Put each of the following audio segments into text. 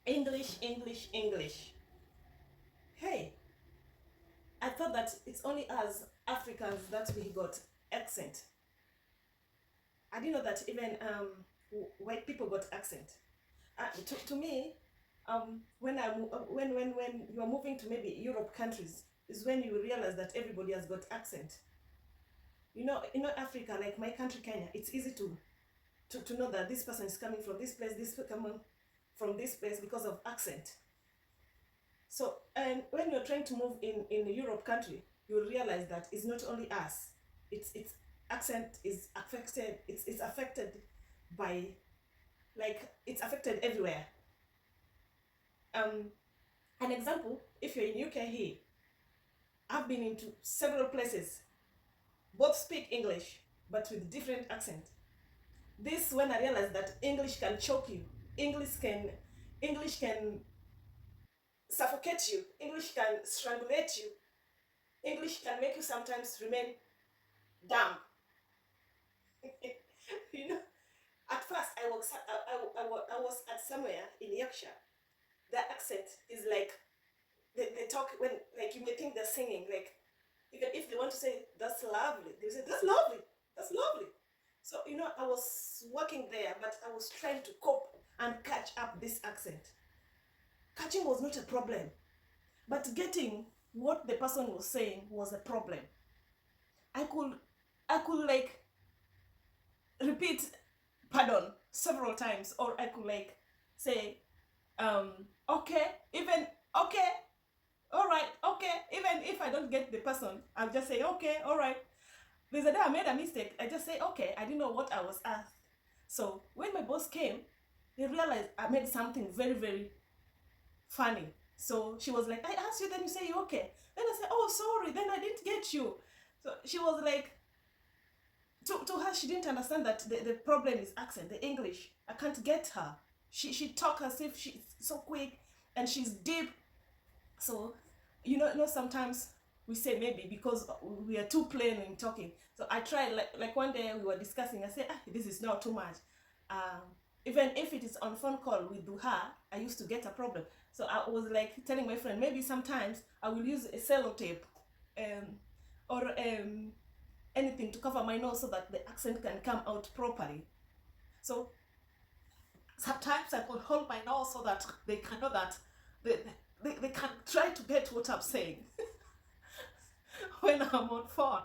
English, English, English. Hey, I thought that it's only us Africans that we got accent. I didn't know that even white people got accent. To me, when you are moving to maybe Europe countries, is when you realize that everybody has got accent. Africa, like my country, Kenya, it's easy to know that this person is coming from this place, this coming from this place because of accent. So, and when you're trying to move in a Europe country, you realize that it's not only us. It's accent is affected. It's affected by, like, it's affected everywhere. Um, an example: if you're in UK here, I've been into several places. Both speak English, but with different accent. This when I realized that English can choke you. English can suffocate you. English can strangulate you. English can make you sometimes remain dumb. you know, at first I was at somewhere in Yorkshire. Their accent is like they talk when, like, you may think they're singing, like, even if they want to say that's lovely, they say that's lovely, that's lovely. So I was working there, but I was trying to cope and catch up this accent. Catching was not a problem, but getting what the person was saying was a problem. I could like repeat pardon several times, or I could like say um okay, even okay, all right, okay, even if I don't get the person, I'll just say okay, all right. There's a day I made a mistake, I just say okay, I didn't know what I was asked. So when my boss came, they realized I made something very, very funny. So she was like, I asked you, then you say you okay. Then I said, oh, sorry, then I didn't get you. So she was like, to her, she didn't understand that the problem is accent, the English. I can't get her. She talk as if she's so quick and she's deep. So, sometimes we say maybe because we are too plain in talking. So I tried, like one day we were discussing, I said, this is not too much. Um, Even if it is on phone call with her, I used to get a problem. So I was like telling my friend, maybe sometimes I will use a sellotape or anything to cover my nose so that the accent can come out properly. So sometimes I could hold my nose so that they can know that they can try to get what I'm saying when I'm on phone.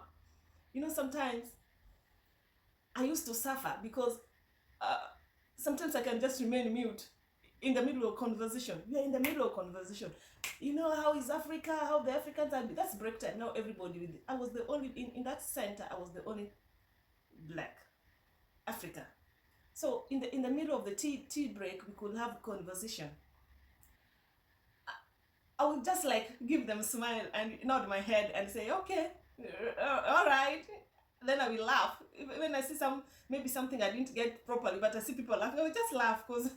Sometimes I used to suffer because uh, sometimes I can just remain mute in the middle of conversation. We are in the middle of conversation. You know how is Africa, how the Africans are. That's break time. Now everybody with it. I was the only, in that center, I was the only black Africa. So in the middle of the tea break, we could have conversation. I would just like give them a smile and nod my head and say, okay, all right. Then I will laugh. When I see maybe something I didn't get properly, but I see people laughing, I will just laugh because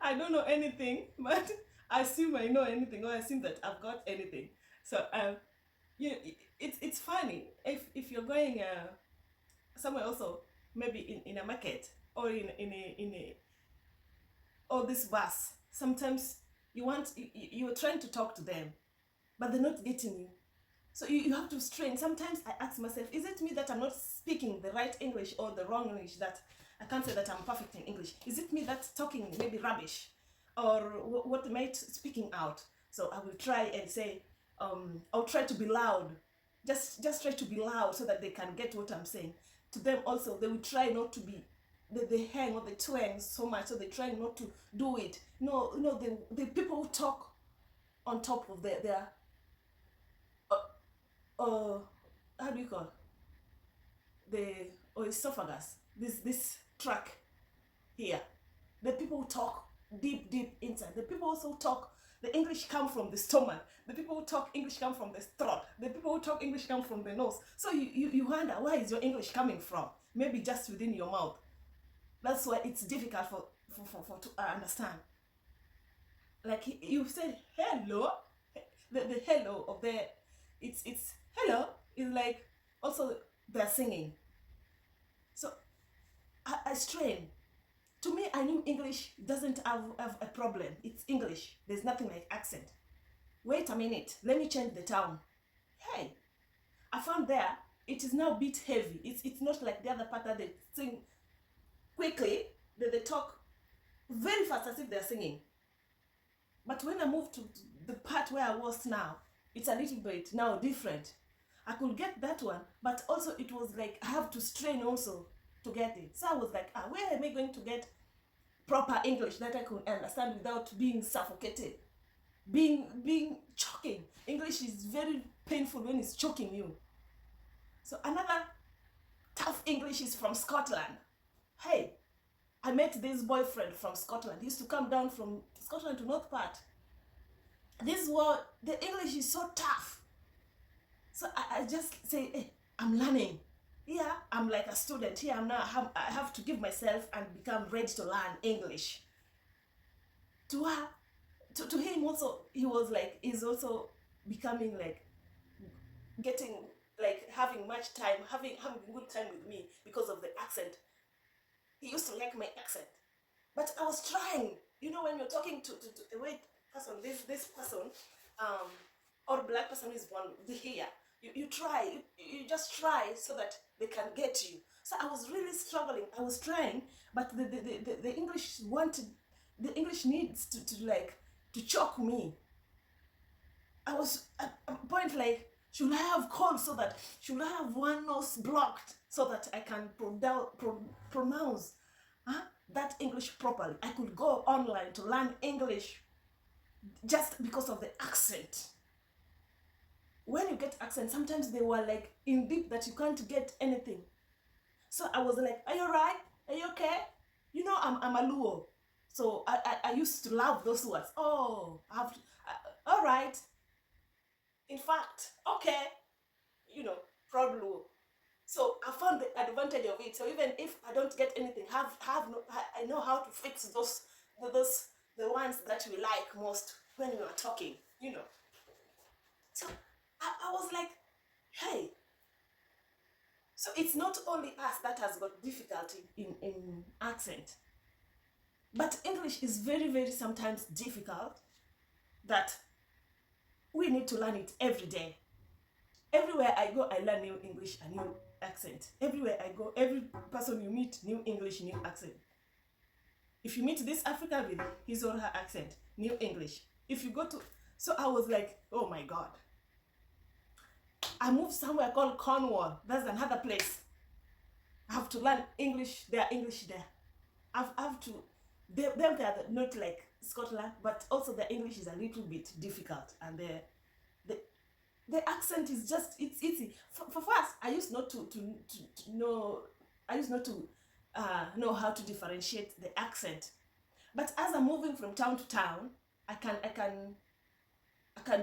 I don't know anything, but I assume I know anything, or I assume that I've got anything. So it's funny if you're going somewhere also, maybe in a market or in a or this bus. Sometimes you're trying to talk to them, but they're not getting you. So you have to strain. Sometimes I ask myself, is it me that I'm not speaking the right English or the wrong English, that I can't say that I'm perfect in English? Is it me that's talking maybe rubbish? Or what am I speaking out? So I will try and say, I'll try to be loud. Just try to be loud so that they can get what I'm saying. To them also, they will try not to be, they hang or they twang so much, so they try not to do it. The people who talk on top of their uh, how do you call the esophagus, this track here, the people who talk deep inside, the people also talk, the English come from the stomach, the people who talk English come from the throat, the people who talk English come from the nose. So you wonder, where is your English coming from? Maybe just within your mouth. That's why it's difficult for to understand. Like you said hello, the hello of the, it's hello is like also they're singing. So I strain. To me, I knew English doesn't have a problem. It's English. There's nothing like accent. Wait a minute. Let me change the town. Hey, I found there it is now a bit heavy. It's not like the other part that they sing quickly. They talk very fast as if they're singing. But when I moved to the part where I was now, it's a little bit now different. I could get that one, but also it was like I have to strain also to get it. So I was like, where am I going to get proper English that I could understand without being suffocated, being choking? English is very painful when it's choking you. So another tough English is from Scotland. Hey, I met this boyfriend from Scotland. He used to come down from Scotland to North Part. This was, the English is so tough. So I just say, hey, I'm learning. Yeah, I'm like a student here. I have to give myself and become ready to learn English. To her, to him also, he was like, he's also becoming like, getting like having much time, having a good time with me because of the accent. He used to like my accent, but I was trying. You know, when you're talking to a white person, this person, or black person is born here, you try, you just try so that they can get you. So I was really struggling. I was trying, but the English wanted, the English needs to choke me. I was at a point like, should I have called so that, should I have one nose blocked so that I can pronounce that English properly? I could go online to learn English just because of the accent. When you get accent, sometimes they were like in deep that you can't get anything. So I was like, are you alright? Are you okay? You know, I'm a Luo. So I used to love those words. Oh, all right. In fact, okay, you know, proud Luo. So I found the advantage of it. So even if I don't get anything, I know how to fix the ones that we like most when we are talking, you know. So I was like, hey. So it's not only us that has got difficulty in accent, but English is very, very sometimes difficult that we need to learn it every day. Everywhere I go, I learn new English, a new accent. Everywhere I go, every person you meet, new English, new accent. If you meet this African with his or her accent, new English. If you go to, so I was like, oh my God. I moved somewhere called Cornwall. That's another place. I have to learn English, their English there. I have to, they are not like Scotland, but also the English is a little bit difficult, and the accent is just, it's easy. For us, I used not to know, I used not to know how to differentiate the accent. But as I'm moving from town to town, I can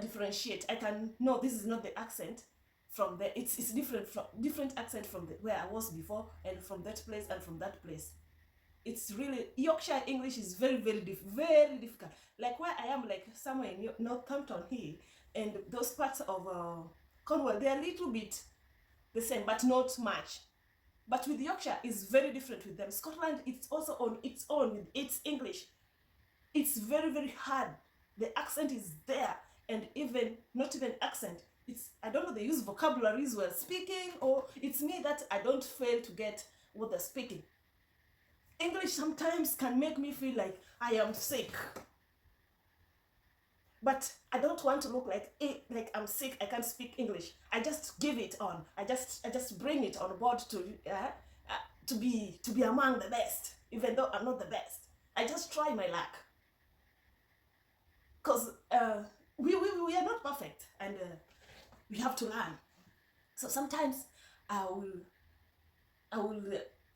differentiate. I can know this is not the accent from the, it's different accent from where I was before, and from that place and from that place. It's really, Yorkshire English is very, very difficult. Like where I am, like somewhere in Northampton here, and those parts of Cornwall, they're a little bit the same, but not much. But with Yorkshire, it's very different with them. Scotland, it's also on its own with its English. It's very, very hard. The accent is there, and even, not even accent, it's, I don't know, they use vocabularies we're speaking, or it's me that I don't fail to get what they're speaking. English sometimes can make me feel like I am sick. But I don't want to look like I'm sick, I can't speak English. I just give it on. I just bring it on board to be among the best, even though I'm not the best. I just try my luck. Because we are not perfect, and we have to learn. So sometimes I will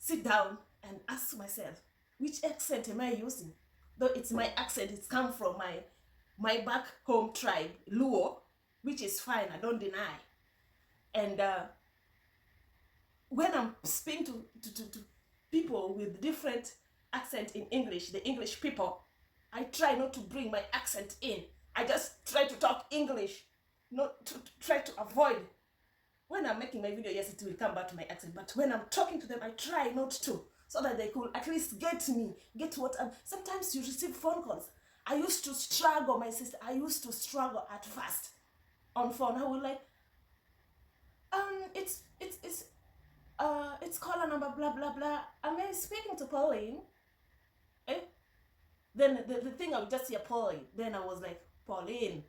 sit down and ask myself, which accent am I using? Though it's my accent, it's come from my back home tribe, Luo, which is fine, I don't deny. And when I'm speaking to people with different accent in English, the English people, I try not to bring my accent in. I just try to talk English, not to try to avoid. When I'm making my video, yes, it will come back to my accent, but when I'm talking to them, I try not to, so that they could at least get what sometimes you receive phone calls. I used to struggle, my sister. I used to struggle at first on phone. I would like, it's caller number blah blah blah. Am I speaking to Pauline? Eh? Then the thing I would just hear Pauline. Then I was like, Pauline.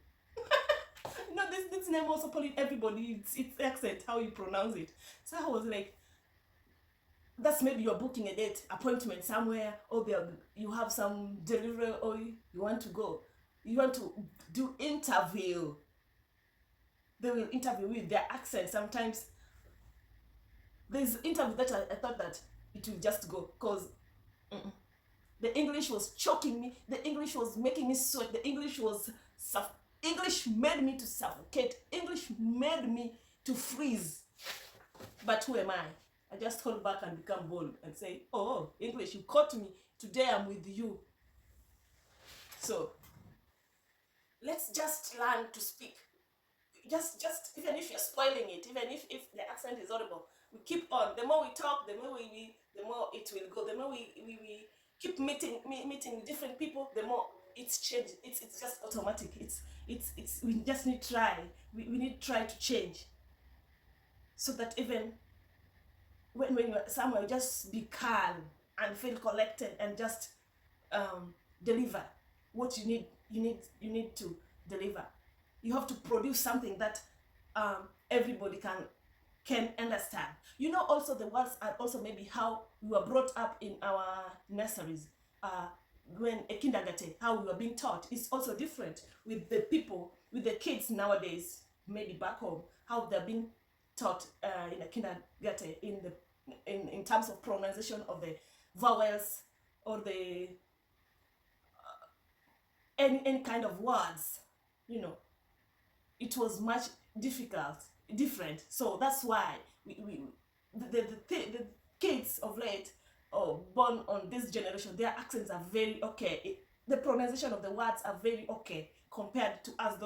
No, this name also Pauline. Everybody, it's accent how you pronounce it. So I was like, that's maybe you're booking a date appointment somewhere, or you have some delivery, or you want to go, you want to do interview. They will interview with their accent. Sometimes there's interview that I thought that it will just go because the English was choking me. The English was making me sweat. The English was English made me to suffocate. English made me to freeze. But who am I? I just hold back and become bold and say, oh, English, you caught me. Today I'm with you. So let's just learn to speak. Just even if you're spoiling it, even if the accent is audible, we keep on. The more we talk, the more the more it will go. The more we keep meeting different people, the more it's changed. It's just automatic. It's we just need to try. We need to try to change, so that even when you're somewhere, just be calm and feel collected and just deliver what you need to deliver. You have to produce something that everybody can understand. Also the words are also maybe how we were brought up in our nurseries. When a kindergarten, how we were being taught is also different with the kids nowadays. Maybe back home, how they're being taught in a kindergarten in terms of pronunciation of the vowels or the any kind of words. It was much different. So that's why the kids of late, born on this generation, their accents are very okay. The pronunciation of the words are very okay compared to us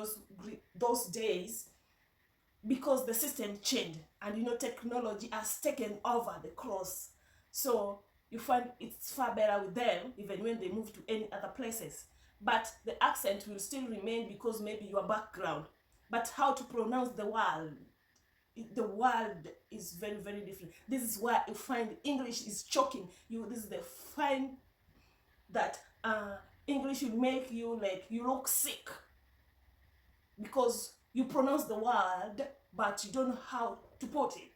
those days, because the system changed and technology has taken over the cross. So you find it's far better with them even when they move to any other places. But the accent will still remain because maybe your background. But how to pronounce the word is very, very different. This is why you find English is choking you. This is the find that English will make you like you look sick, because you pronounce the word but you don't know how to put it.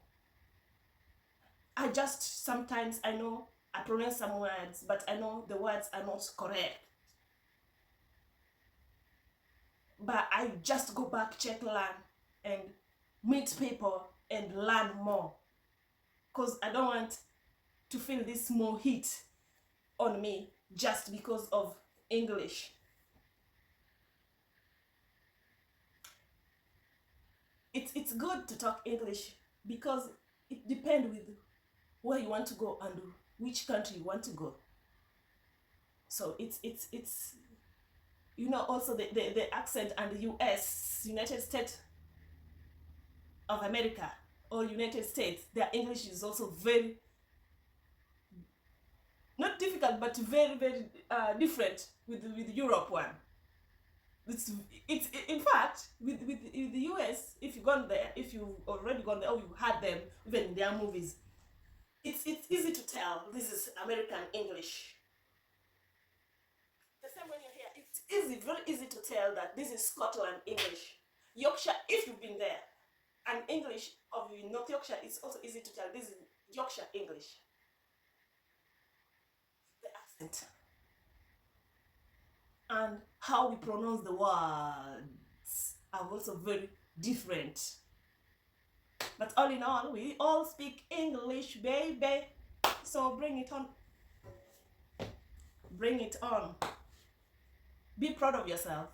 Sometimes I know I pronounce some words, but I know the words are not correct. But I just go back, check, learn, and meet people and learn more, because I don't want to feel this more heat on me just because of English. It's good to talk English because it depends with where you want to go and which country you want to go. So it's also the accent, and the United States of America or United States, their English is also very not difficult but very, very different with the Europe one. It's in fact with the US, if you've gone there, if you've already gone there or you had them even in their movies, it's easy to tell this is American English. The same when you're here, it's very easy to tell that this is Scotland English. Yorkshire, if you've been there, and English of North Yorkshire, it's also easy to tell this is Yorkshire English. The accent and how we pronounce the words are also very different. But all in all, we all speak English, baby. So bring it on. Bring it on. Be proud of yourself.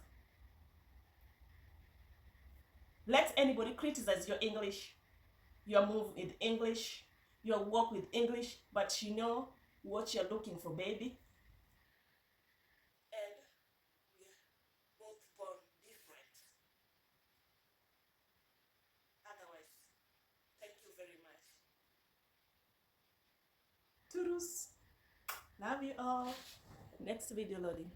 Let anybody criticize your English, your move with English, your walk with English, but you know what you're looking for, baby. And we're both born different. Otherwise, thank you very much. Toodles. Love you all. Next video loading.